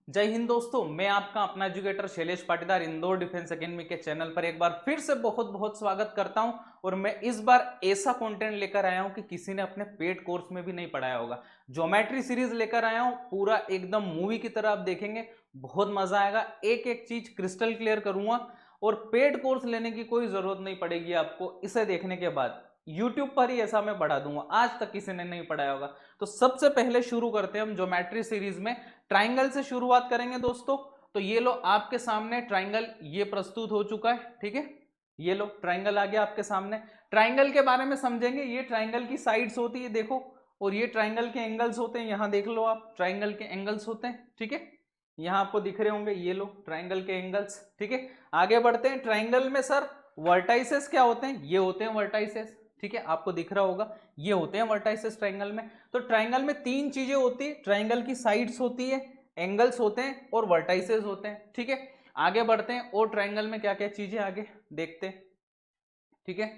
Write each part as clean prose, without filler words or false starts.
जय हिंद दोस्तों, मैं आपका अपना educator Shailesh Patidar Indore defence academy के चैनल पर एक बार फिर से बहुत बहुत स्वागत करता हूं। और मैं इस बार ऐसा कंटेंट लेकर आया हूं कि किसी ने अपने पेड कोर्स में भी नहीं पढ़ाया होगा। ज्योमेट्री सीरीज लेकर आया हूं, पूरा एकदम मूवी की तरह आप देखेंगे, बहुत मजा आएगा। एक एक चीज क्रिस्टल क्लियर करूंगा और पेड कोर्स लेने की कोई जरूरत नहीं पड़ेगी आपको। इसे देखने के बाद यूट्यूब पर ही ऐसा मैं पढ़ा दूंगा, आज तक किसी ने नहीं पढ़ाया होगा। तो सबसे पहले शुरू करते हैं हम ज्योमेट्री सीरीज में, ट्राइंगल से शुरुआत करेंगे दोस्तों। तो ये लो आपके सामने ट्राइंगल ये प्रस्तुत हो चुका है, ठीक है। ये लो ट्राइंगल आ गया आपके सामने। ट्राइंगल के बारे में समझेंगे, ये ट्राइंगल की साइड्स होती है देखो, और ये ट्राइंगल के एंगल्स होते हैं, यहां देख लो आप, ट्राइंगल के एंगल्स होते हैं, ठीक है। यहां आपको दिख रहे होंगे, ये लो ट्राइंगल के एंगल्स, ठीक है। आगे बढ़ते हैं। ट्राइंगल में सर वर्टाइसेस क्या होते हैं? ये होते हैं वर्टाइसेस, ठीक है, आपको दिख रहा होगा, ये होते हैं वर्टाइसेस ट्राइंगल में। तो ट्राइंगल में तीन चीजें होती है, ट्राइंगल की साइड्स होती है, एंगल्स होते हैं और वर्टाइसेस होते हैं, ठीक है। आगे बढ़ते हैं और ट्राइंगल में क्या क्या चीजें आगे देखते हैं, ठीक है।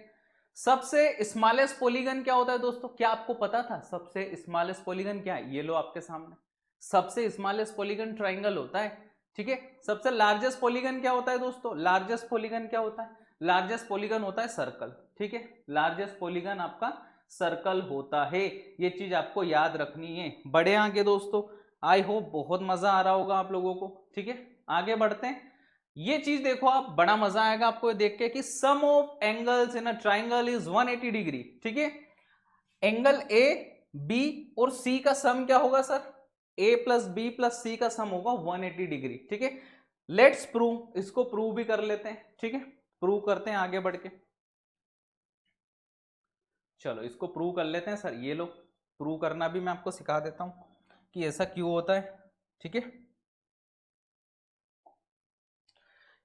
सबसे स्मॉलेस्ट पॉलीगन क्या होता है दोस्तों? क्या आपको पता था सबसे स्मॉलेस्ट पॉलीगन क्या है? ये लो आपके सामने, सबसे स्मॉलेस्ट पॉलीगन ट्राइंगल होता है, ठीक है। सबसे लार्जेस्ट पॉलीगन क्या होता है दोस्तों? लार्जेस्ट पॉलीगन क्या होता है? लार्जेस्ट पॉलीगन होता है सर्कल, ठीक है। लार्जेस्ट पॉलीगन आपका सर्कल होता है, ये चीज आपको याद रखनी है। बड़े आगे दोस्तों, आई होप बहुत मजा आ रहा होगा आप लोगों को, ठीक है। आगे बढ़ते हैं। ये चीज देखो आप, बड़ा मजा आएगा आपको देख के कि sum of angles in a triangle is 180 degree, ठीक है। एंगल ए बी और सी का सम क्या होगा sir? A plus B plus C का सम होगा 180 डिग्री, ठीक है। लेट्स प्रूव, इसको प्रूव भी कर लेते हैं, ठीक है। प्रूव करते हैं आगे बढ़ के, चलो इसको प्रूव कर लेते हैं सर। ये लो प्रूव करना भी मैं आपको सिखा देता हूं कि ऐसा क्यों होता है, ठीक है।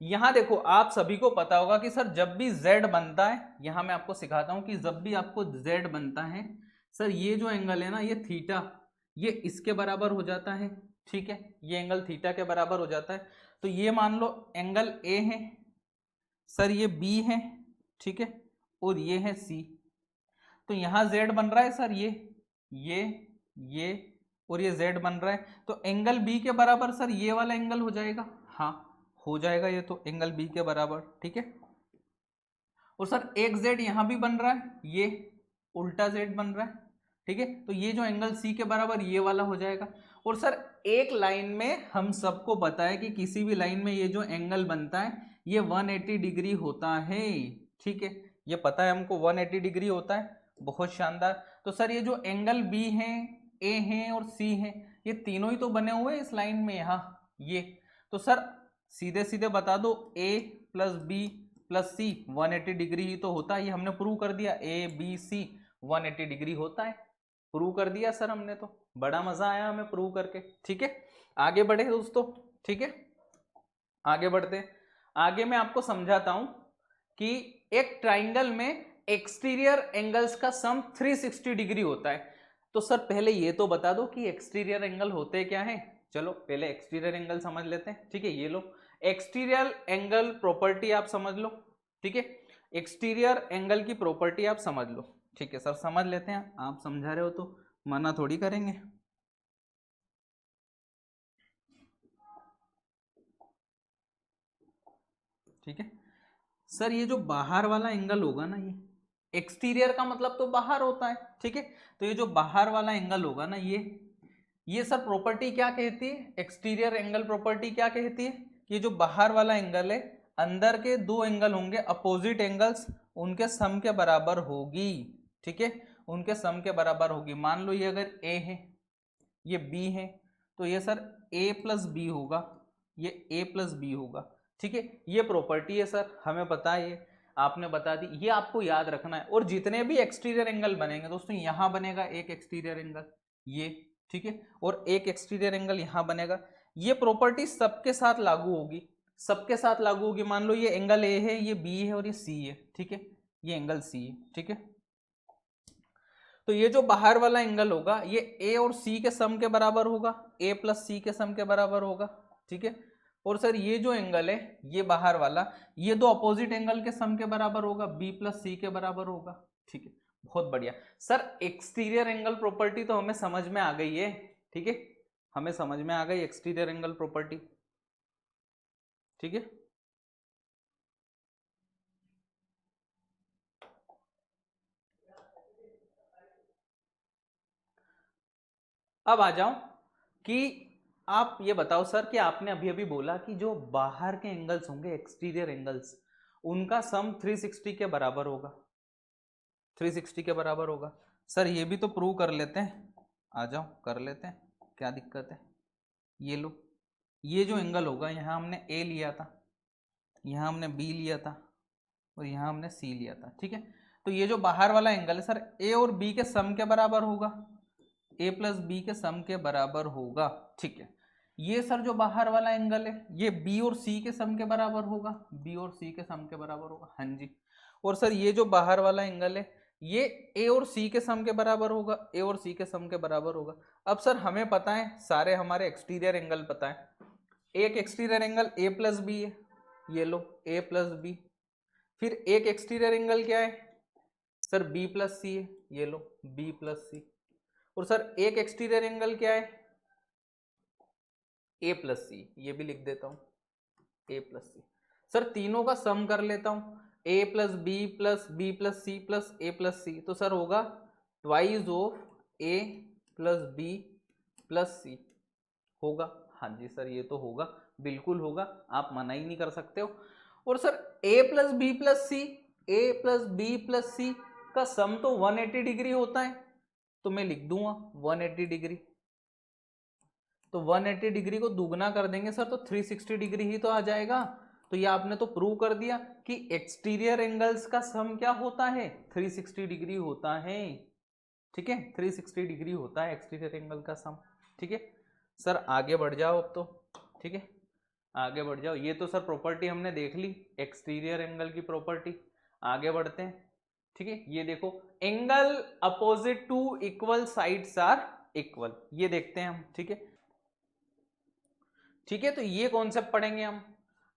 यहां देखो, आप सभी को पता होगा कि सर जब भी z बनता है, यहां मैं आपको सिखाता हूं कि जब भी आपको z बनता है सर, ये जो एंगल है ना, ये थीटा, ये इसके बराबर हो जाता है, ठीक है। ये एंगल थीटा के बराबर हो जाता है। तो ये मान लो एंगल ए है सर, ये बी है, ठीक है, और ये है सी। तो यहां z बन रहा है सर, ये ये और ये z बन रहा है। तो एंगल बी के बराबर सर ये वाला एंगल हो जाएगा, हाँ हो जाएगा, ये तो एंगल बी के बराबर, ठीक है। और सर एक z यहां भी बन रहा है, ये उल्टा z बन रहा है, ठीक है। तो ये जो एंगल सी के बराबर ये वाला हो जाएगा। और सर एक लाइन में हम सबको पता है कि किसी भी लाइन में ये जो एंगल बनता है ये 180 डिग्री होता है, ठीक है। ये पता है हमको 180 डिग्री होता है, बहुत शानदार। तो सर ये जो एंगल बी है, ए है और सी है, ये तीनों ही तो बने हुए इस लाइन में यहाँ, ये। तो सर सीधे सीधे बता दो, ए प्लस बी प्लस सी 180 डिग्री ही तो होता है। ये हमने प्रूव कर दिया, ए बी सी 180 डिग्री होता है, प्रूव कर दिया सर हमने। तो बड़ा मजा आया हमें प्रूव करके, ठीक है। आगे बढ़े दोस्तों, ठीक है, आगे बढ़ते। आगे मैं आपको समझाता हूं कि एक ट्राइंगल में एक्सटीरियर एंगल्स का सम 360 डिग्री होता है। तो सर पहले ये तो बता दो कि एक्सटीरियर एंगल होते क्या है। चलो पहले एक्सटीरियर एंगल समझ लेते हैं, ठीक है। ये लो एक्सटीरियर एंगल प्रॉपर्टी आप समझ लो, ठीक है। एक्सटीरियर एंगल की प्रॉपर्टी आप समझ लो, ठीक है सर, समझ लेते हैं। आप समझा रहे हो तो मना थोड़ी करेंगे, ठीक है। सर ये जो बाहर वाला एंगल होगा ना, ये एक्सटीरियर का मतलब तो बाहर होता है, ठीक है। तो ये जो बाहर वाला एंगल होगा ना, ये सर प्रॉपर्टी क्या कहती है? एक्सटीरियर एंगल प्रॉपर्टी क्या कहती है कि जो बाहर वाला एंगल है, अंदर के दो एंगल होंगे अपोजिट एंगल्स, उनके सम के बराबर होगी, ठीक है। उनके सम के बराबर होगी। मान लो ये अगर ए है, ये बी है, तो ये सर ए प्लस बी होगा, ये ए प्लस बी होगा, ठीक है। ये प्रॉपर्टी है सर, हमें पता है, ये आपने बता दी, ये आपको याद रखना है। और जितने भी एक्सटीरियर एंगल बनेंगे दोस्तों, यहां बनेगा एक एक्सटीरियर एंगल, ये, ठीक है, और एक एक्सटीरियर एंगल यहां बनेगा। ये प्रॉपर्टी सबके साथ लागू होगी, सबके साथ लागू होगी। मान लो ये एंगल ए है, ये बी है और ये सी है, ठीक है, ये एंगल सी है, ठीक है। तो ये जो बाहर वाला एंगल होगा, ये ए और सी के सम के बराबर होगा, ए प्लस सी के सम के बराबर होगा, ठीक है। और सर ये जो एंगल है, ये बाहर वाला, ये दो अपोजिट एंगल के सम के बराबर होगा, बी प्लस सी के बराबर होगा, ठीक है। बहुत बढ़िया सर, एक्सटीरियर एंगल प्रॉपर्टी तो हमें समझ में आ गई है, ठीक है। हमें समझ में आ गई एक्सटीरियर एंगल प्रॉपर्टी, ठीक है। अब आ जाओ कि आप ये बताओ सर कि आपने अभी अभी बोला कि जो बाहर के एंगल्स होंगे एक्सटीरियर एंगल्स, उनका सम 360 के बराबर होगा, 360 के बराबर होगा। सर ये भी तो प्रूव कर लेते हैं, आ जाओ कर लेते हैं, क्या दिक्कत है। ये लो, ये जो एंगल होगा, यहाँ हमने ए लिया था, यहाँ हमने बी लिया था और यहाँ हमने सी लिया था, ठीक है। तो ये जो बाहर वाला एंगल है सर, ए और बी के सम के बराबर होगा, ए प्लस बी के सम के बराबर होगा, ठीक है। ये सर जो बाहर वाला एंगल है, ये बी और सी के सम के बराबर होगा, बी और सी के सम के बराबर होगा, हाँ जी। और सर ये जो बाहर वाला एंगल है, ये ए और सी के सम के बराबर होगा, ए और सी के सम के बराबर होगा। अब सर हमें पता है सारे हमारे एक्सटीरियर एंगल पता है, एक exterior angle A plus B है, ये लो ए प्लस बी। फिर एक एक्सटीरियर एंगल क्या है सर, बी प्लस सी है, ये लो बी प्लस सी। और सर एक एक्सटीरियर एंगल क्या है, ए प्लस सी, ये भी लिख देता हूं ए प्लस सी। सर तीनों का सम कर लेता हूं, A plus B plus B plus C plus A plus C, तो सर होगा twice of A plus B plus C, होगा, हाँ जी सर ये तो होगा, बिल्कुल होगा, आप मना ही नहीं कर सकते हो। और sir a plus B plus C, A plus B plus C का सम तो 180 डिग्री होता है, तो मैं लिख दूंगा 180 डिग्री। तो 180 डिग्री को दुगना कर देंगे सर तो 360 डिग्री ही तो आ जाएगा। तो ये आपने तो प्रूव कर दिया कि एक्सटीरियर एंगल्स का सम क्या होता है, 360 डिग्री होता है, ठीक है, 360 डिग्री होता है एक्सटीरियर एंगल का सम, ठीक है। सर आगे बढ़ जाओ अब तो, ठीक है, आगे बढ़ जाओ। ये तो सर प्रॉपर्टी हमने देख ली एक्सटीरियर एंगल की प्रॉपर्टी, आगे बढ़ते हैं, ठीक है। ये देखो angle opposite to equal sides are equal, ये देखते हैं हम, ठीक है, ठीक है। तो ये कॉन्सेप्ट पढ़ेंगे हम,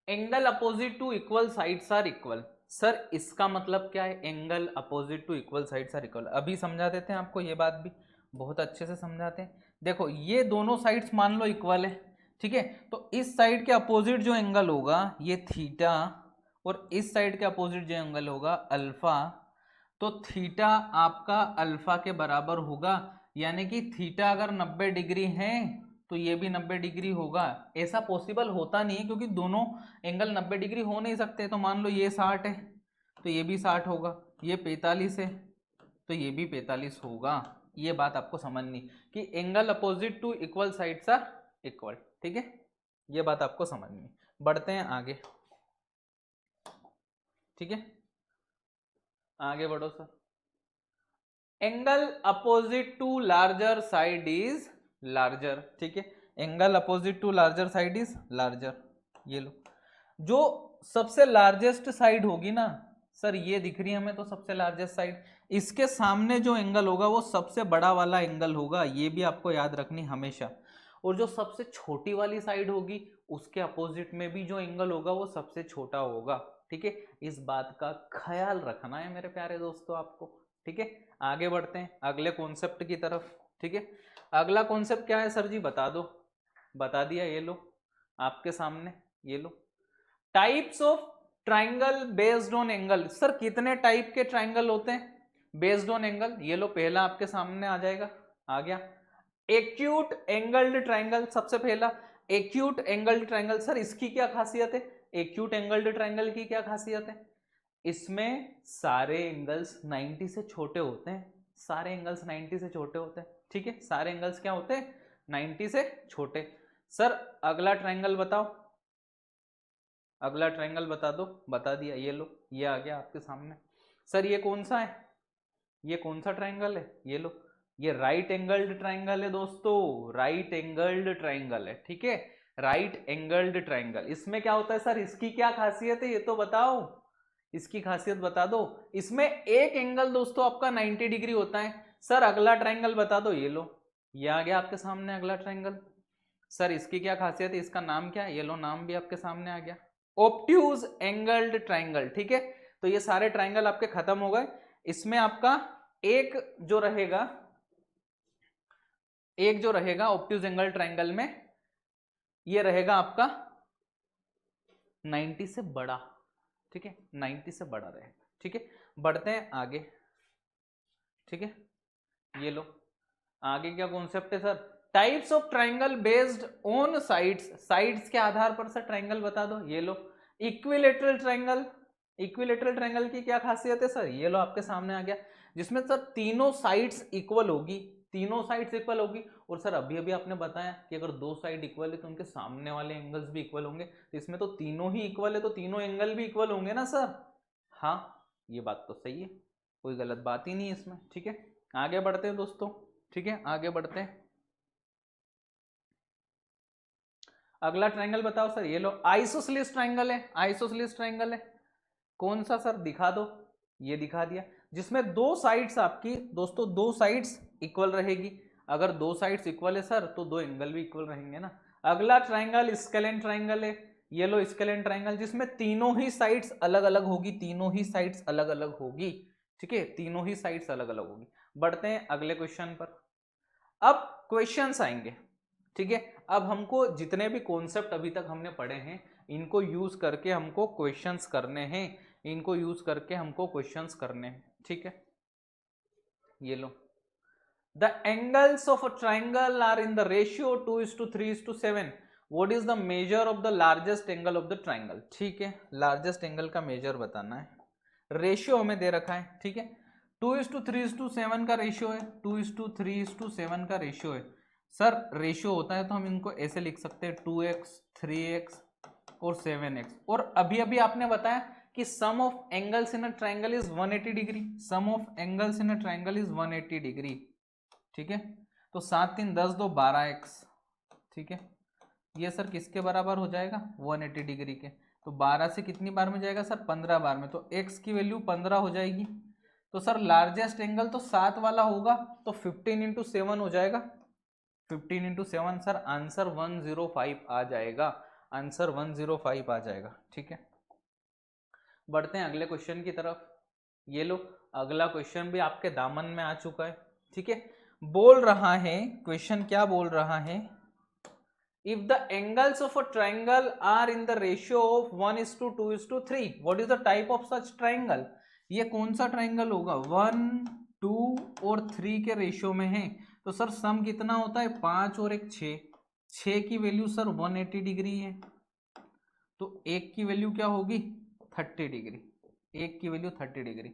angle opposite to equal sides are equal. Sir इसका मतलब क्या है, angle opposite to equal sides are equal, अभी समझा देते हैं आपको, ये बात भी बहुत अच्छे से समझाते हैं। देखो ये दोनों साइड्स मान लो इक्वल है, ठीक है, तो इस साइड के अपोजिट जो एंगल होगा ये थीटा, और इस साइड के अपोजिट जो एंगल होगा अल्फा, तो थीटा आपका अल्फा के बराबर होगा, यानी कि थीटा अगर 90 डिग्री है तो ये भी 90 डिग्री होगा। ऐसा पॉसिबल होता नहीं है क्योंकि दोनों एंगल 90 डिग्री हो नहीं सकते, तो मान लो ये 60 है तो ये भी 60 होगा, ये 45 है तो ये भी 45 होगा। ये बात आपको समझनी कि angle opposite to equal sides are equal, ठीक है, ये बात आपको समझनी। बढ़ते हैं आगे, ठीक है, आगे बढ़ो sir. Angle opposite to larger side is larger, ठीक है, angle opposite to larger side is larger. ये लो जो सबसे लार्जेस्ट साइड होगी ना सर, ये दिख रही है हमें तो सबसे लार्जेस्ट साइड, इसके सामने जो एंगल होगा वो सबसे बड़ा वाला एंगल होगा, ये भी आपको याद रखनी हमेशा। और जो सबसे छोटी वाली साइड होगी उसके अपोजिट में भी जो एंगल होगा वो सबसे छोटा होगा, ठीक है, इस बात का ख्याल रखना है मेरे प्यारे दोस्तों आपको, ठीक है। आगे बढ़ते हैं अगले कॉन्सेप्ट की तरफ, ठीक है। अगला कॉन्सेप्ट क्या है सर जी, बता दो, बता दिया, ये लो आपके सामने, ये लो types of triangle based on angle. Sir कितने टाइप के ट्राइंगल होते हैं बेस्ड ऑन एंगल, ये लो पहला आपके सामने आ जाएगा, आ गया एक्यूट एंगल्ड ट्राइंगल, सबसे पहला एक्यूट एंगल्ड ट्राइंगल। सर इसकी क्या खासियत है, एक्यूट एंगल्ड ट्राइंगल की क्या खासियत है, इसमें सारे एंगल्स 90 से छोटे होते हैं, सारे एंगल्स 90 से छोटे होते हैं, ठीक है, सारे एंगल्स क्या होते हैं 90 से छोटे। सर अगला ट्राइंगल बताओ, अगला ट्राइंगल बता दो, बता दिया, ये लो ये आ गया आपके सामने। सर ये कौन सा है, ये कौन सा ट्राइंगल है, ये लो ये राइट एंगल्ड ट्राइंगल है दोस्तों, राइट एंगल्ड ट्राइंगल है, ठीक है, राइट एंगल्ड ट्राइंगल। इसमें क्या होता है सर, इसकी क्या खासियत है ये तो बताओ, इसकी खासियत बता दो। इसमें एक एंगल दोस्तों आपका 90 डिग्री होता है। सर अगला ट्राइंगल बता दो, ये लो ये आ गया आपके सामने अगला ट्राइंगल। सर इसकी क्या खासियत है, इसका नाम क्या है, ये लो नाम भी आपके सामने आ गया, ऑब्ट्यूज एंगल्ड ट्राइंगल, ठीक है। तो ये सारे ट्राइंगल आपके खत्म हो गए, इसमें आपका एक जो रहेगा एक जो रहेगा ऑब्ट्यूज एंगल ट्रायंगल में ये रहेगा आपका 90 से बड़ा, ठीक है, 90 से बड़ा रहेगा, ठीक है। बढ़ते हैं आगे, ठीक है। ये लो आगे क्या कॉन्सेप्ट है sir, types of triangle based on sides, sides के आधार पर सर ट्रायंगल बता दो। ये लो इक्विलेटरल ट्रायंगल, इक्विलेटरल ट्रायंगल की क्या खासियत है सर, ये लो आपके सामने आ गया, जिसमें सर तीनों साइड्स इक्वल होगी, तीनों साइड्स इक्वल होगी। और सर अभी अभी आपने बताया कि अगर दो साइड इक्वल है तो उनके सामने वाले एंगल्स भी इक्वल होंगे, तो इसमें तो तीनों ही इक्वल है तो तीनों एंगल भी इक्वल होंगे ना सर। हाँ ये बात तो सही है, कोई गलत बात ही नहीं है इसमें, ठीक है। आगे बढ़ते हैं दोस्तों, ठीक है, आगे बढ़ते हैं। अगला ट्रायंगल बताओ सर, ये लो आइसोसेलेस ट्रायंगल है, आइसोसेलेस ट्रायंगल है, कौन सा सर दिखा दो, ये दिखा दिया, जिसमें दो साइड्स आपकी दोस्तों, दो साइड्स इक्वल रहेगी। अगर दो साइड्स इक्वल है सर तो दो एंगल भी इक्वल रहेंगे ना। अगला ट्रायंगल स्केलेन ट्रायंगल है, ये लो स्केलेन ट्रायंगल, जिसमें तीनों ही साइड्स अलग अलग होगी, तीनों ही साइड्स अलग अलग होगी, ठीक है, तीनों ही साइड्स अलग अलग होगी। बढ़ते हैं अगले क्वेश्चन पर। अब क्वेश्चंस आएंगे, ठीक है। अब हमको जितने भी कॉन्सेप्ट अभी तक हमने पढ़े हैं इनको यूज करके हमको क्वेश्चंस करने हैं, इनको यूज करके हमको क्वेश्चंस करने हैं, ठीक है। ये लो the angles of a triangle are in the ratio 2:3:7, what is the measure of the largest angle of the triangle, ठीक है, लार्जेस्ट एंगल का मेजर बताना है, रेशियो हमें दे रखा है, ठीक है। 2:3:7 का रेशियो है, 2:3:7 का रेशियो है सर, रेशियो होता है तो हम इनको ऐसे लिख सकते हैं 2x 3x और 7x। और अभी अभी आपने बताया कि sum of angles in a triangle is 180 degree, sum of angles in a triangle is 180 degree, ठीक है। तो 7 3 10 2 12x, ठीक है, ये सर किसके बराबर हो जाएगा 180 डिग्री के, तो 12 से कितनी बार में जाएगा सर 15 बार में, तो x की वैल्यू 15 हो जाएगी। तो सर लार्जेस्ट एंगल तो 7 वाला होगा, तो 15 इंटू 7 हो जाएगा, 15 इंटू 7 सर आंसर 105 आ जाएगा, आंसर 105 आ जाएगा, ठीक है। बढ़ते हैं अगले क्वेश्चन की तरफ। ये लो अगला क्वेश्चन भी आपके दामन में आ चुका है, ठीक है। बोल रहा है क्वेश्चन, क्या बोल रहा है, if the angles of a triangle are in the ratio of 1:2:3, what is the type of such triangle, ये कौन सा ट्राइंगल होगा, 1 2 और 3 के रेशियो में है, तो सर सम कितना होता है 5 और 1 6, 6 की वैल्यू सर 180 डिग्री है, तो एक की वैल्यू क्या होगी 30 डिग्री, एक की वैल्यू 30 डिग्री,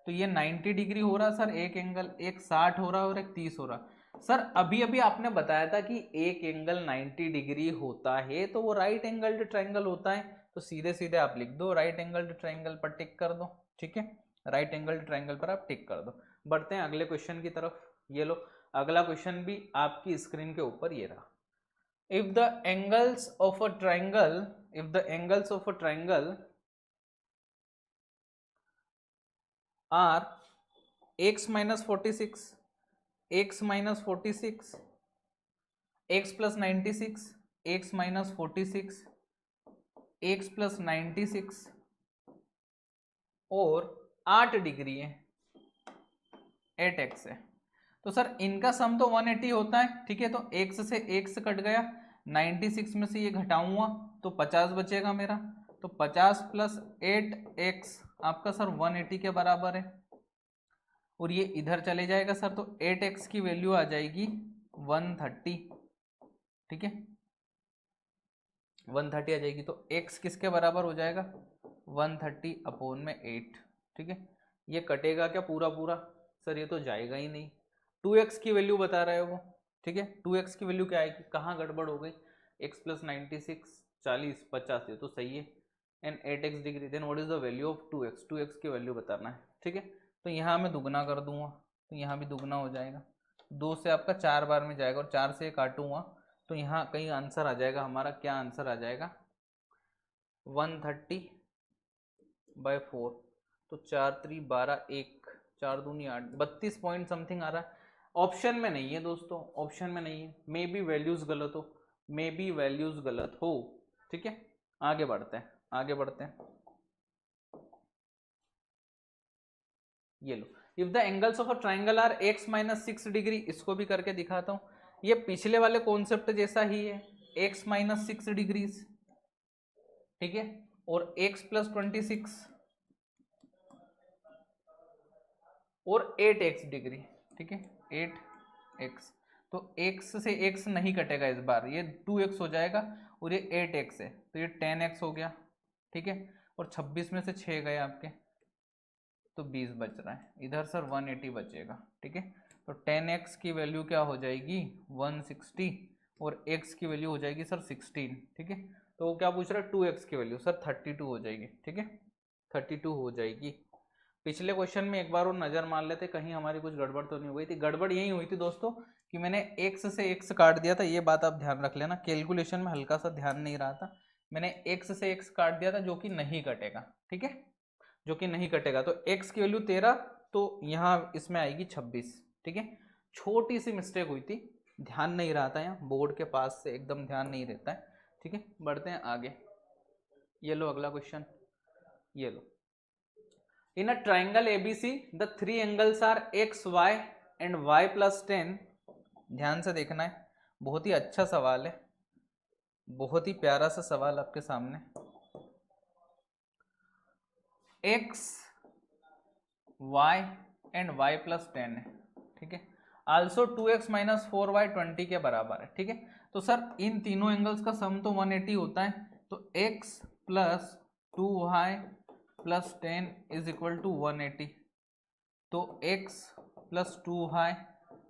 तो ये 90 डिग्री हो रहा सर एक एंगल, एक 60 हो रहा और एक 30 हो रहा। सर अभी अभी आपने बताया था कि एक एंगल 90 डिग्री होता है तो वो राइट एंगल्ड ट्रायंगल होता है, तो सीधे सीधे आप लिख दो राइट एंगल्ड ट्रायंगल पर टिक कर दो, ठीक है, राइट एंगल्ड ट्रायंगल पर आप टिक कर दो। बढ़ते हैं अगले क्वेश्चन की तरफ। ये लो अगला क्वेश्चन भी आपकी स्क्रीन के ऊपर ये रहा, if the angles of a triangle, if the angles of a triangle are x minus 46, x minus 46, x plus 96, x minus 46, x plus 96 और 8 डिग्री है, 8x है, तो सर इनका सम तो 180 होता है, ठीक है, तो x से x कट गया, 96 में से ये घटाऊंगा तो 50 बचेगा मेरा, तो 50 प्लस 8x आपका सर 180 के बराबर है, और ये इधर चले जाएगा सर, तो 8x की वैल्यू आ जाएगी 130, ठीक है, 130 आ जाएगी, तो x किसके बराबर हो जाएगा 130 अपॉन में 8, ठीक है। ये कटेगा क्या पूरा पूरा, सर ये तो जाएगा ही नहीं, 2x की वैल्यू बता रहे हो वो, ठीक है, 2x की वैल्यू क्या आएगी, कहाँ गड़बड़ हो गई, x प्लस 96 40 50, ये तो सही है, and 8x degree, then what is the value of 2x, 2x की वैल्यू बताना है, ठीक है। तो यहाँ मैं दुगना कर दूंगा तो यहाँ भी दुगना हो जाएगा, 2 से आपका 4 बार में जाएगा और 4 से काटूंगा तो यहाँ कहीं आंसर आ जाएगा हमारा, क्या आंसर आ जाएगा 130/4, तो 4 3 12 1 4 दूनी 8 32 पॉइंट समथिंग आ रहा है, ऑप्शन में नहीं है दोस्तों, ऑप्शन में नहीं है, मे बी वैल्यूज गलत हो, मे बी वैल्यूज गलत हो, ठीक है। आगे बढ़ते हैं, आगे बढ़ते हैं। ये लो if the angles of a triangle are x minus 6 degree, इसको भी करके दिखाता हूँ, ये पिछले वाले कॉन्सेप्ट जैसा ही है, x माइनस 6 डिग्रीज, ठीक है, और x प्लस 26 और 8x डिग्री, ठीक है, 8x। तो x से x नहीं कटेगा इस बार, ये 2x हो जाएगा और ये 8x है तो ये 10x हो गया, ठीक है, और 26 में से 6 गए आपके तो 20 बच रहा है, इधर सर 180 बचेगा, ठीक है। तो 10x की वैल्यू क्या हो जाएगी 160 और x की वैल्यू हो जाएगी सर 16, ठीक है। तो वो क्या पूछ रहा है 2x की वैल्यू सर 32 हो जाएगी, ठीक है, 32 हो जाएगी। पिछले क्वेश्चन में एक बार और नजर मार लेते कहीं हमारी कुछ गड़बड़ तो नहीं हो गई थी। गड़बड़ यही हुई थी दोस्तों कि मैंने x से x काट दिया था, ये बात आप ध्यान रख लेना, कैलकुलेशन में हल्का सा ध्यान नहीं रहा था, मैंने x से x काट दिया था जो कि नहीं कटेगा, ठीक है, जो कि नहीं कटेगा। तो x की वैल्यू 13 तो यहाँ इसमें आएगी 26, ठीक है, छोटी सी मिस्टेक हुई थी, ध्यान नहीं रहा था, यहाँ बोर्ड के पास से एकदम ध्यान नहीं रहता है, ठीक है। बढ़ते हैं आगे, ये लो अगला क्वेश्चन, ये लो, in a triangle ABC the 3 angles are X Y and Y plus 10, ध्यान से देखना है, बहुत ही अच्छा सवाल है, बहुत ही प्यारा सा सवाल आपके सामने। x y and y plus 10 है, ठीक है, आल्सो 2x माइनस 4y 20 के बराबर है, ठीक है। तो सर इन तीनों एंगल्स का सम तो 180 होता है, तो x plus 2y plus 10 is equal to 180, तो x plus 2y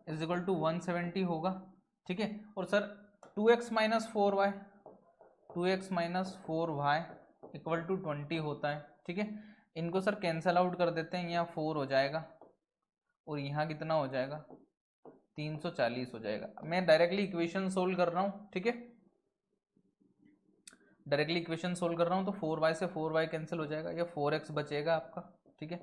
is equal to 170 होगा, ठीक है। और sir 2x minus 4y, 2x minus 4y equal to 20 होता है, ठीक है। इनको सर कैंसल आउट कर देते हैं, यहाँ 4 हो जाएगा और यहाँ कितना हो जाएगा 340 हो जाएगा। मैं डायरेक्टली इक्वेशन सोल्व कर रहा हूँ, ठीक है, डायरेक्टली इक्वेशन सोल्व कर रहा हूँ, तो 4y से 4y कैंसिल हो जाएगा, ये 4x बचेगा आपका, ठीक है।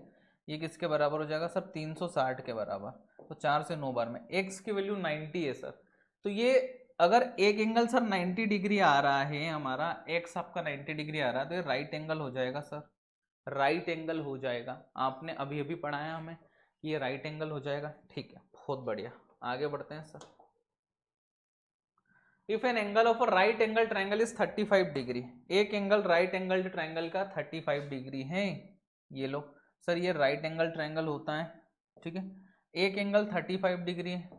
ये किसके बराबर हो जाएगा सर 360 के बराबर, तो 4 से 9 बार में x की वैल्यू 90 है सर। तो ये अगर एक एंगल सर 90 डिग्री आ रहा है हमारा, x आपका 90 डिग्री आ रहा है, तो ये राइट एंगल हो जाएगा सर, राइट एंगल हो जाएगा, आपने अभी अभी पढ़ाया हमें कि ये राइट एंगल हो जाएगा, ठीक है, बहुत बढ़िया। आगे बढ़ते हैं sir, if an angle of a right angle triangle is 35 degree, एक एंगल राइट एंगल ट्राइंगल का 35 डिग्री है, ये लो सर ये राइट एंगल ट्राइंगल होता है, ठीक है, एक एंगल 35 डिग्री है,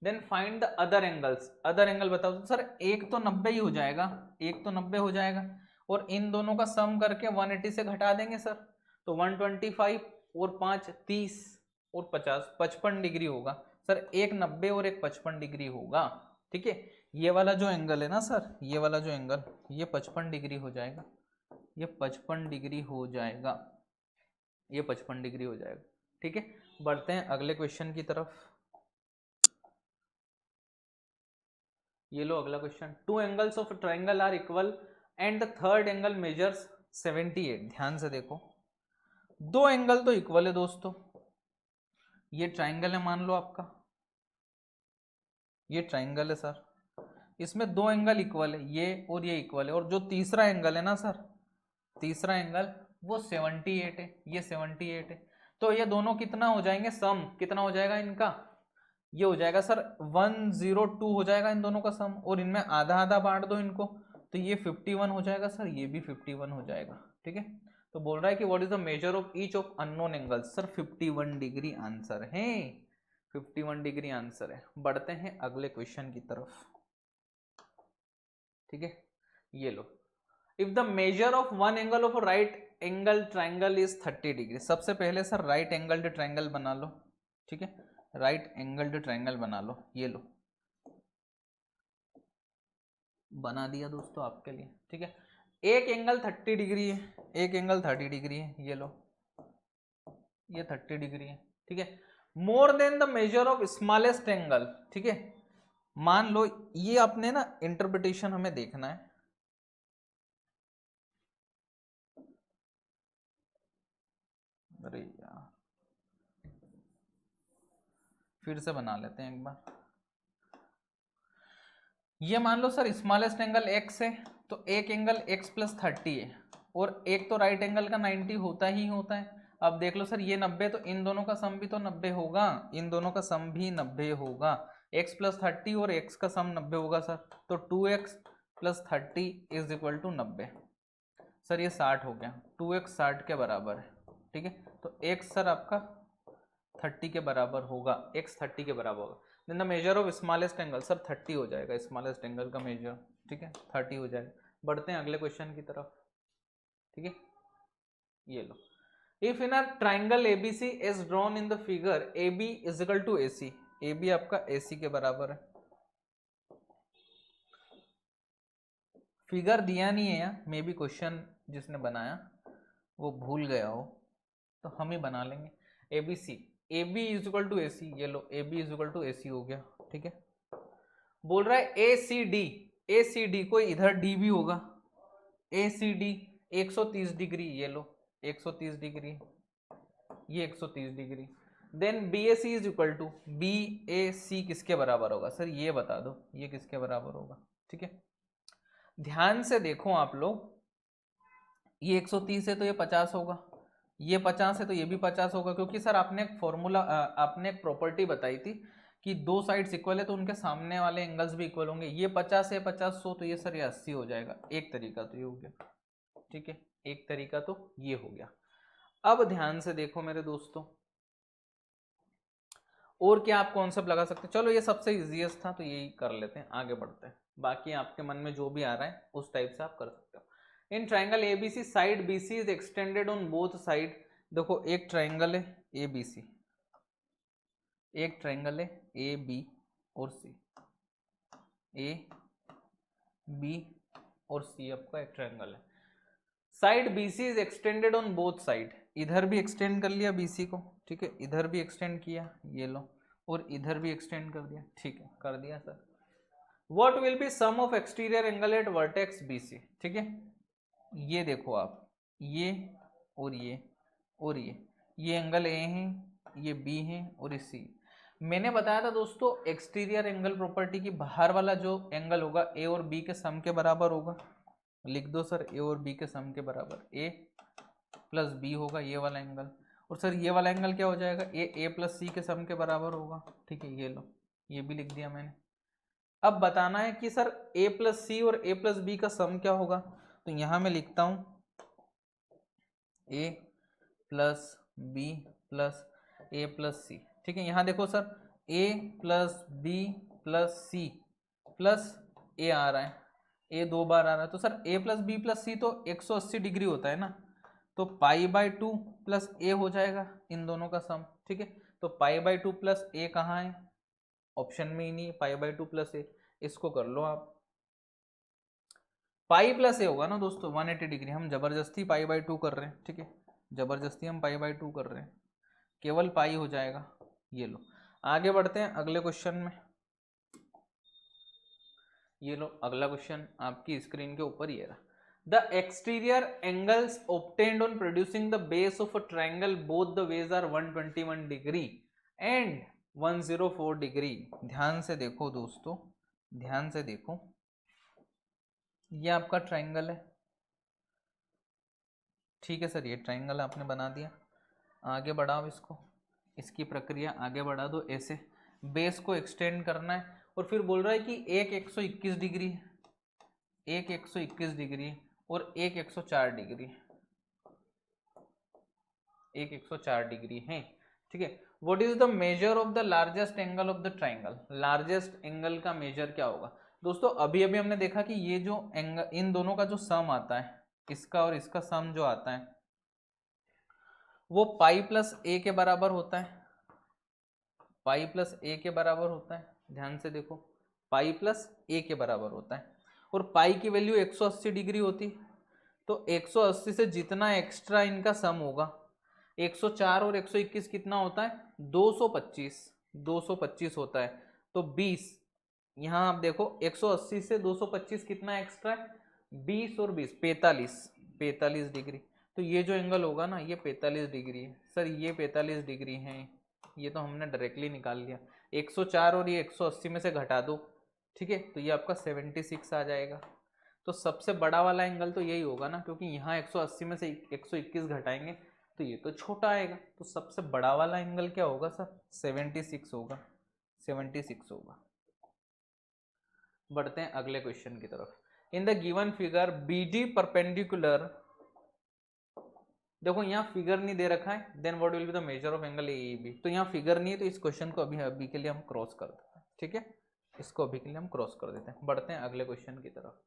then find the other angles, other angle बताओ। तो सर एक तो 90 ही हो जाएगा, एक तो 90 हो जाएगा और इन दोनों का सम करके 180 से घटा देंगे सर, तो 125 और 5 30 और 50 55 डिग्री होगा सर, एक 90 और एक 55 डिग्री होगा, ठीक है। ये वाला जो एंगल है ना सर, ये वाला जो एंगल, ये 55 डिग्री हो जाएगा, ये 55 डिग्री हो जाएगा, ये 55 डिग्री हो जाएगा, ठीक है। बढ़ते हैं अगले क्वेश्चन की तरफ, ये लो अगला question, two angles of triangle are equal and the third angle measures 78, ध्यान से देखो, दो एंगल तो इक्वल है दोस्तों, ये ट्राइंगल है मान लो आपका, ये ट्राइंगल है सर, इसमें दो एंगल इक्वल है, ये और ये इक्वल है, और जो तीसरा एंगल है ना सर, तीसरा एंगल वो 78 है, ये 78 है, तो ये दोनों कितना हो जाएंगे, सम कितना हो जाएगा इनका, ये हो जाएगा सर 102 हो जाएगा इन दोनों का सम, और इनमें आधा आधा बांट दो इनको, तो ये 51 हो जाएगा सर, ये भी 51 हो जाएगा, ठीक है। तो बोल रहा है कि what is the measure of each of unknown angles, sir 51 degree answer है, 51 डिग्री आंसर है। बढ़ते हैं अगले क्वेश्चन की तरफ, ठीक है, ये लो, if the measure of one angle of right angle triangle is 30 degree, सबसे पहले सर राइट एंगल्ड ट्राइंगल बना लो, ठीक है, राइट एंगल्ड ट्राइंगल बना लो, ये लो बना दिया दोस्तों आपके लिए, ठीक है। एक एंगल 30 डिग्री है, एक एंगल 30 डिग्री है, ये लो ये 30 डिग्री है, ठीक है, more than the measure of smallest angle, ठीक है। मान लो ये अपने ना इंटरप्रिटेशन हमें देखना है, अरे यार फिर से बना लेते हैं एक बार, ये मान लो सर स्मॉलेस्ट एंगल x है, तो एक एंगल x प्लस 30 है, और एक तो राइट एंगल का 90 होता ही होता है। अब देख लो सर ये 90, तो इन दोनों का सम भी तो 90 होगा, इन दोनों का सम भी 90 होगा, x प्लस 30 और x का सम 90 होगा सर, तो 2x plus 30 is equal to 90। Sir ये 60 हो गया, 2x 60 के बराबर है, ठीक है। तो x सर आपका 30 के बराबर होगा, x 30 के बराबर होगा। Then the measure of smallest angle, sir 30 हो जाएगा स्मॉलेस्ट एंगल का मेजर, ठीक है, 30 हो जाएगा। बढ़ते हैं अगले क्वेश्चन की तरफ, ठीक है। ये लो, if in a triangle ABC is drawn in the figure AB is equal to AC, AB आपका AC के बराबर है। फिगर दिया नहीं है यहाँ, मे बी क्वेश्चन जिसने बनाया वो भूल गया हो, तो हम ही बना लेंगे। ABC, AB is equal to AC, ये लो AB is equal to AC हो गया, ठीक है। बोल रहा है ACD कोई इधर D भी होगा, ACD 130 डिग्री, ये लो 130 डिग्री, ये 130 degree. Then BAC is equal to BAC किसके बराबर होगा, सर ये बता दो, ये किसके बराबर होगा, ठीक है। ध्यान से देखो आप लोग, ये 130 है तो ये 50 होगा, ये 50 है तो ये भी 50 होगा, क्योंकि सर आपने एक फॉर्मूला, आपने एक प्रॉपर्टी बताई थी कि दो साइड्स इक्वल है तो उनके सामने वाले एंगल्स भी इक्वल होंगे। ये 50 है 50 100, तो ये सर ये 80 हो जाएगा। एक तरीका तो ये हो गया, ठीक है, एक तरीका तो ये हो गया। अब ध्यान से देखो मेरे दोस्तों, और क्या आप कॉन्सेप्ट लगा सकते हैं। चलो ये सबसे इजीएस्ट था तो यही कर लेते हैं, आगे बढ़ते हैं। बाकी आपके मन में जो भी आ रहा है उस टाइप से आप कर सकते हो। In triangle ABC side BC is extended on both side. देखो एक ट्राइंगल है एबीसी, एक ट्राइंगल है ए बी और सी, ए बी और सी आपका एक ट्राइंगल है। Side BC is extended on both side, इधर भी एक्सटेंड कर लिया बीसी को, ठीक है, इधर भी एक्सटेंड किया, ये लो, और इधर भी एक्सटेंड कर दिया, ठीक है, कर दिया sir. What will be sum of exterior angle at vertex BC, ठीक है। ये देखो आप, ये और ये और ये एंगल ए है, ये बी है और ये सी। मैंने बताया था दोस्तों एक्सटीरियर एंगल प्रॉपर्टी की, बाहर वाला जो एंगल होगा ए और बी के सम के बराबर होगा। लिख दो सर, ए और बी के सम के बराबर ए प्लस बी होगा ये वाला एंगल, और सर ये वाला एंगल क्या हो जाएगा, ए प्लस सी के सम के बराबर होगा, ठीक है। ये लो, ये भी लिख दिया मैंने। अब बताना है कि सर ए प्लस सी और ए प्लस बी का सम क्या होगा, तो यहां मैं लिखता हूं A plus B plus A plus C, ठीक है। यहां देखो sir, A plus B plus C plus A आ रहा है, ए दो बार आ रहा है, तो sir A plus B plus C तो 180 डिग्री होता है ना, तो पाई बाई 2 प्लस ए हो जाएगा इन दोनों का सम, ठीक है। तो पाई बाई 2 प्लस ए कहाँ है, ऑप्शन में ही नहीं, पाई बाई 2 प्लस ए, इसको कर लो आप। पाई प्लस ए होगा ना दोस्तों 180 डिग्री, हम जबरदस्ती पाई बाई 2 कर रहे हैं, ठीक है, जबरदस्ती हम पाई बाई 2 कर रहे हैं, केवल पाई हो जाएगा। ये लो, आगे बढ़ते हैं अगले क्वेश्चन में। ये लो अगला क्वेश्चन आपकी स्क्रीन के ऊपर ये रहा। The exterior angles obtained on producing the base of a triangle, both the ways are 121 degree and 104 degree। ध्यान से देखो दोस्तों, ध्यान से देखो, ये आपका ट्राइंगल है, ठीक है सर, ये ट्राइंगल आपने बना दिया। आगे बढ़ाओ इसको, इसकी प्रक्रिया आगे बढ़ा दो, ऐसे बेस को एक्सटेंड करना है, और फिर बोल रहा है कि एक 121 डिग्री, एक 121 डिग्री और एक 104 डिग्री, एक 104 डिग्री है, ठीक है। What is the measure of the largest angle of the triangle, largest angle का मेजर क्या होगा दोस्तों। अभी अभी हमने देखा कि ये जो एंगल, इन दोनों का जो सम आता है, इसका और इसका सम जो आता है वो पाई प्लस ए के बराबर होता है, पाई प्लस ए के बराबर होता है। ध्यान से देखो, पाई प्लस ए के बराबर होता है, और पाई की वैल्यू 180 डिग्री होती, तो 180 से जितना एक्स्ट्रा इनका सम होगा, 104 और 121 कितना होता है, 225, 225 होता है, तो 20, यहाँ आप देखो 180 से 225 कितना एक्स्ट्रा है, 20 और 20 45, 45 डिग्री। तो ये जो एंगल होगा ना, ये 45 डिग्री है सर, ये 45 डिग्री है, ये तो हमने डायरेक्टली निकाल लिया। 104 और ये 180 में से घटा दो, ठीक है, तो ये आपका 76 आ जाएगा। तो सबसे बड़ा वाला एंगल तो यही होगा ना, क्योंकि यहाँ 180 में से 121 घटाएंगे तो ये तो छोटा आएगा, तो सबसे बड़ा वाला एंगल क्या होगा सर, 76 होगा, 76 होगा। बढ़ते हैं अगले क्वेश्चन की तरफ। In the given figure BD perpendicular, देखो यहाँ फिगर नहीं दे रखा है, then what will be the measure of angle AEB। तो यहाँ फिगर नहीं है, तो इस क्वेश्चन को अभी के लिए हम क्रॉस कर देते हैं, ठीक है, इसको अभी के लिए हम क्रॉस कर देते हैं। बढ़ते हैं अगले क्वेश्चन की तरफ।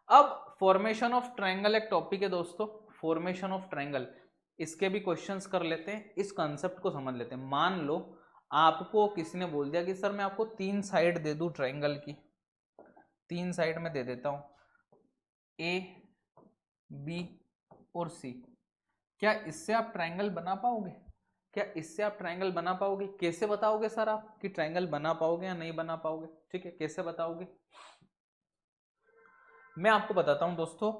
अब फॉर्मेशन ऑफ ट्रायंगल एक टॉपिक है दोस्तों, फॉर्मेशन ऑफ ट्रायंगल, इसके भी क्वेश्चंस कर लेते हैं, इस कंसेप्ट को समझ लेते हैं। मान लो आपको किसी ने बोल दिया कि सर मैं आपको 3 साइड दे दूं ट्रायंगल की, 3 साइड में दे देता हूं, A, B और C, क्या इससे आप ट्रायंगल बना पाओगे? क्या इससे आप ट्रायंगल बना पाओगे? कैसे बताओगे सर आप कि ट्रायंगल बना पाओगे या नहीं बना पाओगे? ठीक है, कैसे बताओगे? मैं आपको बताता हूं दोस्तों,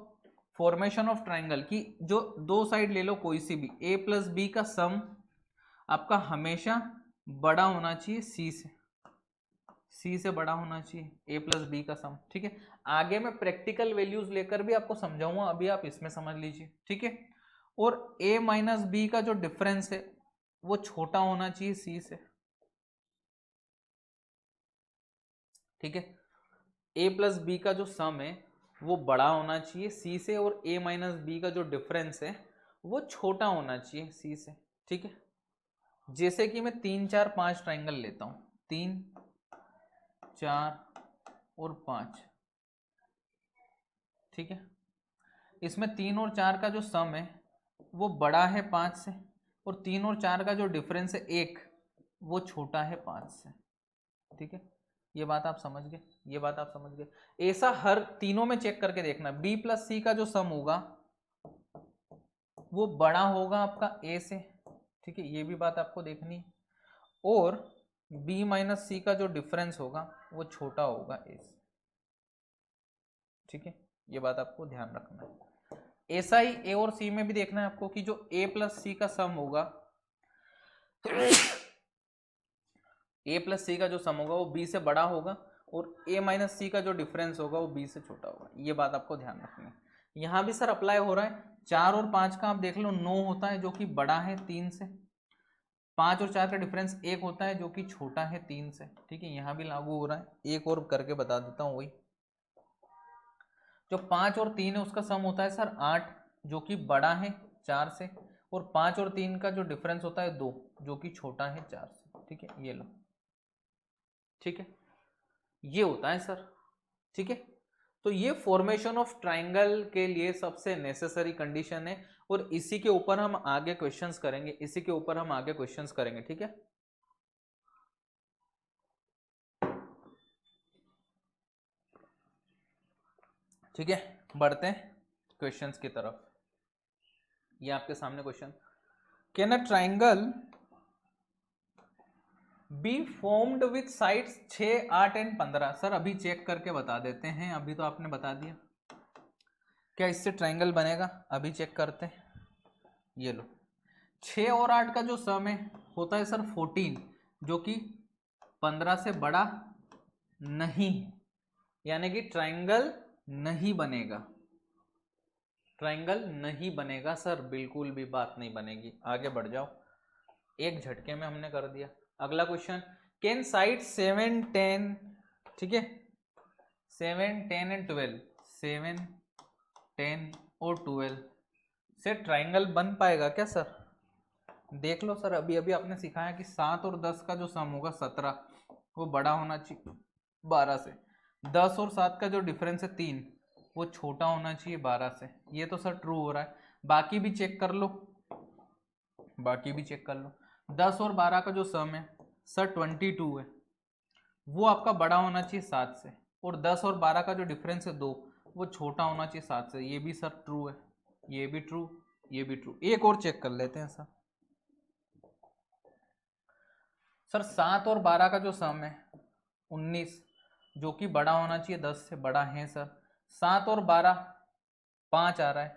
फॉर्मेशन ऑफ ट्रायंगल की जो 2 साइड ले लो कोई सी भी, A प्लस B का सम आपका हमेशा बड़ा होना चाहिए C से बड़ा होना चाहिए, A प्लस B का सम, ठीक है। आगे मैं प्रैक्टिकल वैल्यूज लेकर भी आपको समझाऊंगा, अभी आप इसमें समझ लीजिए, ठीक है। और A माइनस B का जो डिफरेंस है वो छोटा होना चाहिए C से, ठीक है। A प्लस B का जो सम है वो बड़ा होना चाहिए C से, और A माइनस B का जो डिफरेंस है वो छोटा होना चाहिए C से, ठीक है। जैसे कि मैं 3, 4, 5 ट्राइंगल लेता हूं, 3, 4 और 5, ठीक है। इसमें 3 और 4 का जो सम है वो बड़ा है 5 से, और 3 और 4 का जो डिफरेंस है 1, वो छोटा है 5 से, ठीक है। ये बात आप समझ गए, ये बात आप समझ गए। ऐसा हर तीनों में चेक करके देखना, B प्लस C का जो सम होगा वो बड़ा होगा आपका A से, ठीक है, ये भी बात आपको देखनी है। और B माइनस C का जो डिफरेंस होगा वो छोटा होगा A से, ठीक है, ये बात आपको ध्यान रखना है। ऐसा ही A और C में भी देखना है आपको कि जो A प्लस C का सम होगा, A प्लस C का जो सम होगा वो B से बड़ा होगा, और A माइनस C का जो डिफरेंस होगा वो B से छोटा होगा। ये बात आपको ध्यान रखनी है। यहाँ भी सर अप्लाई हो रहा है, 4 और 5 का आप देख लो 9 होता है जो कि बड़ा है 3 से, 5 और 4 का डिफरेंस 1 होता है जो कि छोटा है 3 से, ठीक है, यहाँ भी लागू हो रहा है। एक और करके बता देता हूँ, वही जो 5 और 3 है उसका सम होता है सर 8, जो कि बड़ा है 4 से, और 5 और 3 का जो डिफरेंस होता है 2, जो कि छोटा है 4 से, ठीक है, ये लो, ठीक है, ये होता है सर, ठीक है। तो ये फॉर्मेशन ऑफ ट्राइंगल के लिए सबसे नेसेसरी कंडीशन है, और इसी के ऊपर हम आगे क्वेश्चंस करेंगे, इसी के ऊपर हम आगे क्वेश्चंस करेंगे, ठीक है। ठीक है, बढ़ते हैं क्वेश्चंस की तरफ। ये आपके सामने question, can a triangle be formed with sides 6, 8 and 15? Sir अभी चेक करके बता देते हैं, अभी तो आपने बता दिया, क्या इससे ट्राइंगल बनेगा? अभी चेक करते हैं। ये लो, 6 और 8 का जो सम है होता है सर 14, जो कि 15 से बड़ा नहीं है, यानी कि ट्राइंगल नहीं बनेगा, ट्राइंगल नहीं बनेगा सर, बिल्कुल भी बात नहीं बनेगी। आगे बढ़ जाओ, एक झटके में हमने कर दिया। अगला क्वेश्चन, कैन साइड 7, 10, ठीक है, 7, 10 एंड 12, 7, 10 और 12 से ट्राइंगल बन पाएगा क्या सर? देख लो सर, अभी अभी आपने सिखाया कि 7 और 10 का जो सम होगा 17, वो बड़ा होना चाहिए 12 से, 10 और 7 का जो डिफरेंस है 3, वो छोटा होना चाहिए 12 से। ये तो सर ट्रू हो रहा है, बाकी भी चेक कर लो, बाकी भी चेक कर लो। 10 और 12 का जो सम है सर 22 है, वो आपका बड़ा होना चाहिए 7 से, और 10 और 12 का जो डिफरेंस है 2, वो छोटा होना चाहिए 7 से। ये भी सर ट्रू है, ये भी ट्रू, ये भी ट्रू। एक और चेक कर लेते हैं सर। सर 7 और 12 का जो सम है 19, जो कि बड़ा होना चाहिए 10 से, बड़ा है सर। 7 और 12 5 आ रहा है,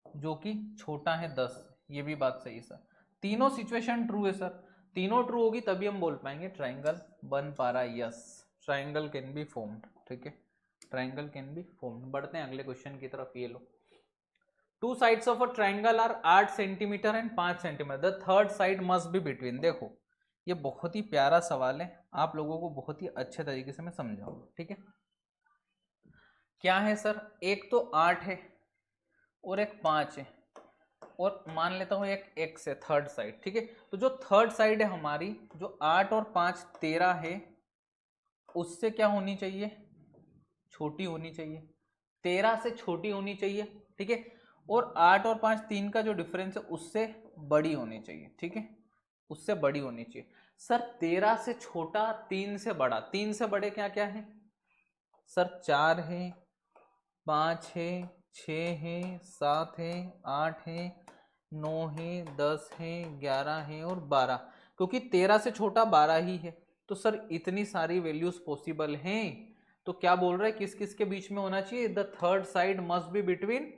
जो कि छोटा है 10, ये भी बात सही है सर। तीनों सिचुएशन ट्रू है सर, तीनों ट्रू होगी तभी हम बोल पाएंगे ट्राइंगल बन पा रहा है। Yes, triangle can be formed, ठीक है, ट्राइंगल कैन बी फॉर्म्ड। बढ़ते हैं अगले क्वेश्चन की तरफ। ये लो, 2 sides of a triangle are 8 centimetre and 5 centimetre, the third side must be between. देखो ये बहुत ही प्यारा सवाल है, आप लोगों को बहुत ही अच्छे तरीके से मैं समझाऊंगा, ठीक है। क्या है सर, एक तो 8 है और एक 5 है, और मान लेता हूं एक x है थर्ड साइड, ठीक है। तो जो थर्ड साइड है हमारी, जो 8 और 5 13 है, उससे क्या होनी चाहिए, छोटी होनी चाहिए, 13 से छोटी होनी चाहिए, ठीक है। और 8 और 5 3 का जो डिफरेंस है उससे बड़ी होनी चाहिए, ठीक है, उससे बड़ी होनी चाहिए। सर 13 से छोटा, 3 से बड़ा, 3 से बड़े क्या क्या है सर, 4 है, 5 है, 6 है, 7 है, 8 है, 9 है, 10 है, 11 है और 12, क्योंकि 13 से छोटा 12 ही है। तो सर इतनी सारी वैल्यूज पॉसिबल हैं, तो क्या बोल रहा है, किस किस के बीच में होना चाहिए, the third side must be between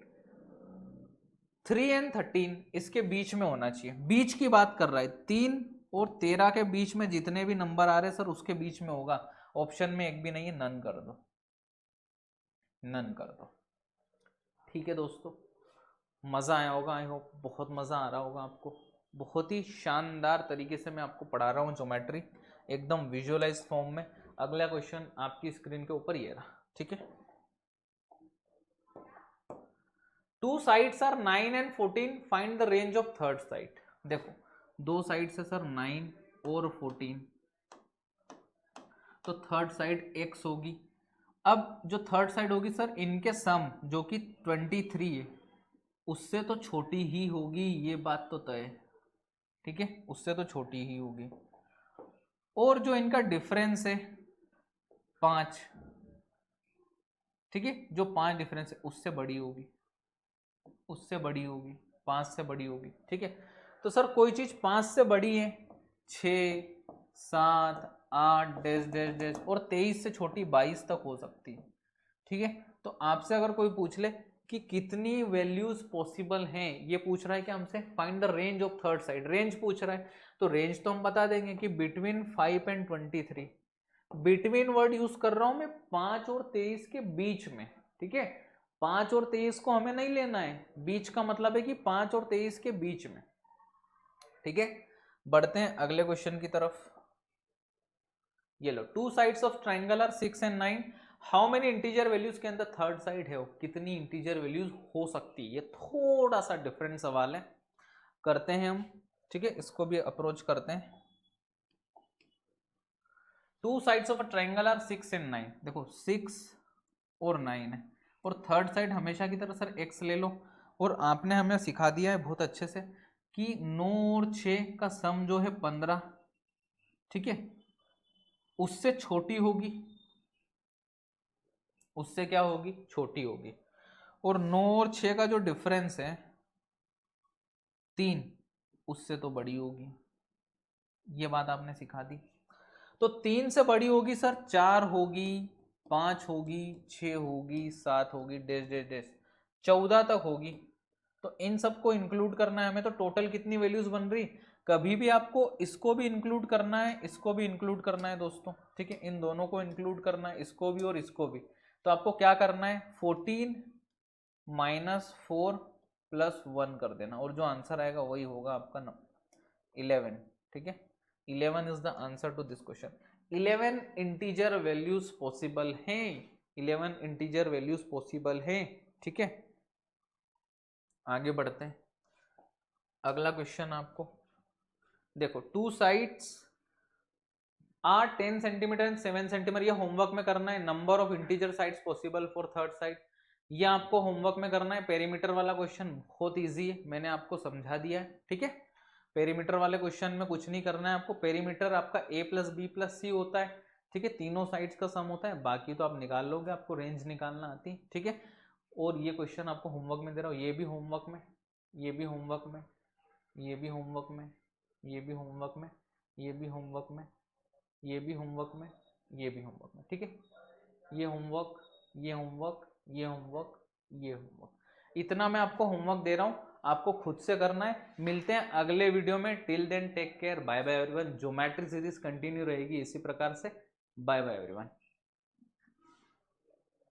3 and 13, इसके बीच में होना चाहिए। बीच की बात कर रहा है, 3 और 13 के बीच में जितने भी नंबर आ रहे हैं सर उसके बीच में होगा। ऑप्शन में एक भी नहीं है, नन कर दो, नन कर दो, ठीक है दोस्तों। मज़ा आया होगा, आई होप बहुत मज़ा आ रहा होगा आपको। बहुत ही शानदार तरीके से मैं आपको पढ़ा रहा हूँ ज्योमेट्री, एकदम विजुअलाइज फॉर्म में। अगला क्वेश्चन आपकी स्क्रीन के ऊपर ये रहा, ठीक है। Two sides are 9 and 14, find the range of third side. देखो दो साइड से सर 9 और 14, तो थर्ड साइड x होगी। अब जो थर्ड साइड होगी सर, इनके सम जो कि 23 है, उससे तो छोटी ही होगी, ये बात तो तय है, ठीक है, उससे तो छोटी ही होगी। और जो इनका डिफरेंस है 5, ठीक है, जो 5 डिफरेंस है उससे बड़ी होगी, उससे बड़ी होगी, 5 से बड़ी होगी, ठीक है। तो सर कोई चीज 5 से बड़ी है, 6, 7, 8 डैश डैश डैश, और 23 से छोटी 22 तक हो सकती है, ठीक है। तो आपसे अगर कोई पूछ ले कि कितनी वैल्यूज पॉसिबल हैं, ये पूछ रहा है कि हमसे find the range of third side, range पूछ रहा है, तो रेंज तो हम बता देंगे कि between 5 and 23। Between word use कर रहा हूं मैं 5 और 23 के बीच में, ठीक है। 5 और 23 को हमें नहीं लेना है, बीच का मतलब है कि 5 और 23 के बीच में, ठीक है। बढ़ते हैं अगले क्वेश्चन की तरफ। ये लो, two sides of triangle are 6 and 9, how many integer values के अंदर थर्ड साइड है, कितनी इंटीजर वैल्यूज हो सकती है। ये थोड़ा सा डिफरेंट सवाल है, करते हैं हम, ठीक है, इसको भी अप्रोच करते हैं। Two sides of a triangle are 6 and 9, देखो 6 और 9 है, और थर्ड साइड हमेशा की तरह सर x ले लो। और आपने हमें सिखा दिया है बहुत अच्छे से कि 9 और 6 का सम जो है 15, ठीक है, उससे छोटी होगी, उससे क्या होगी, छोटी होगी। और 9 और 6 का जो डिफरेंस है 3, उससे तो बड़ी होगी, ये बात आपने सिखा दी। तो 3 से बड़ी होगी सर 4 होगी, 5 होगी, 6 होगी, 7 होगी, डैश डैश डैश 14 तक होगी। तो इन सबको इंक्लूड करना है हमें, तो टोटल कितनी वैल्यूज बन रही, कभी भी आपको इसको भी इंक्लूड करना है, इसको भी इंक्लूड करना है दोस्तों, ठीक है, इन दोनों को इंक्लूड करना है, इसको भी और इसको भी। तो आपको क्या करना है, 14 -4 +1 कर देना, और जो आंसर आएगा वही होगा आपका 11, ठीक है। 11 is the answer to this question. 11 integer values possible हैं, 11 इंटीजर वैल्यूज पॉसिबल हैं, ठीक है। आगे बढ़ते हैं, अगला क्वेश्चन आपको देखो, two sides are 10 centimetre and 7 centimetre, ये होमवर्क में करना है। Number of integer sides possible for third side, ये आपको होमवर्क में करना है। पेरीमीटर वाला क्वेश्चन बहुत इजी है, मैंने आपको समझा दिया है, ठीक है। पेरीमीटर वाले क्वेश्चन में कुछ नहीं करना है आपको, पेरीमीटर आपका a + b + c होता है, ठीक है, तीनों साइड्स का सम होता है, बाकी तो आप निकाल लोगे, आपको रेंज निकालना आती, ठीक है। और ये क्वेश्चन आपको होमवर्क में दे रहा हूँ, ये भी होमवर्क में, ये भी होमवर्क में, ये भी होमवर्क में, ये भी होमवर्क में, ये भी होमवर्क में, ये भी होमवर्क में, ये भी होमवर्क में, ठीक है। ये होमवर्क, ये होमवर्क, ये होमवर्क, ये होमवर्क, इतना मैं आपको होमवर्क दे रहा हूँ, आपको खुद से करना है। मिलते हैं अगले वीडियो में, till then take care, bye bye everyone. Geometry series continue रहेगी इसी प्रकार से, बाय बाय एवरीवन।